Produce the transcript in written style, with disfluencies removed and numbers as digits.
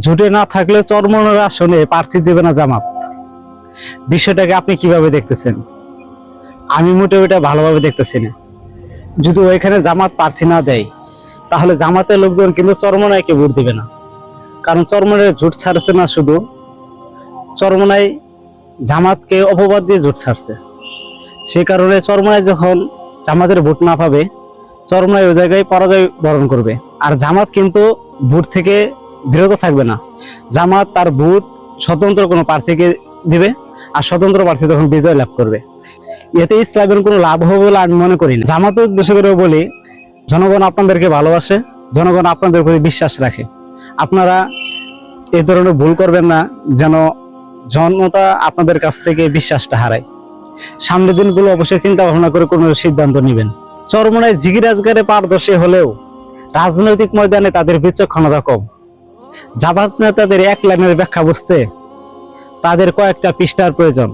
জোটে না থাকলে চরমোনাইর আসনে প্রার্থী দেবে না জামাত। বিষয়টাকে আপনি কিভাবে দেখতেছেন? আমি মোটেও এটা ভালোভাবে দেখতেছি না। যদি ওইখানে জামাত প্রার্থী না দেয় তাহলে জামাতের লোকজন কিন্তু চরমোনাইকে ভোট দিবে না। কারণ চরমোনাই জোট ছাড়ছে না, শুধু চরমোনাই জামাতকে অপবাদ দিয়ে জোট ছাড়ছে। সে কারণে চরমোনাই যখন জামাতের ভোট না পাবে, চরমোনাই ওই জায়গায় পরাজয় বরণ করবে। আর জামাত কিন্তু ভোট থেকে বিরত থাকবে না। জামাত তার ভোট স্বতন্ত্র কোনো প্রার্থীকে দিবে, আর স্বতন্ত্র প্রার্থী তখন বিজয় লাভ করবে। এতে ইসলামের কোনো লাভ হবে বলে আমি মনে করি না। জামাতের উদ্দেশ্য করে বলি, জনগণ আপনাদেরকে ভালোবাসে, জনগণ আপনাদের প্রতি বিশ্বাস রাখে। আপনারা এই ধরনের ভুল করবেন না যেন জনতা আপনাদের কাছ থেকে বিশ্বাসটা হারায়। সামনের দিনগুলো অবশ্যই চিন্তা ভাবনা করে কোনো সিদ্ধান্ত নেবেন। চরমোনাই জিগিরাজগারে পারদর্শী হলেও রাজনৈতিক ময়দানে তাদের বিচক্ষণতা কম। জামাত নেতাদের এক লাইনের ব্যাখ্যা বুঝতে তাদের কয়েকটা পৃষ্ঠার প্রয়োজন।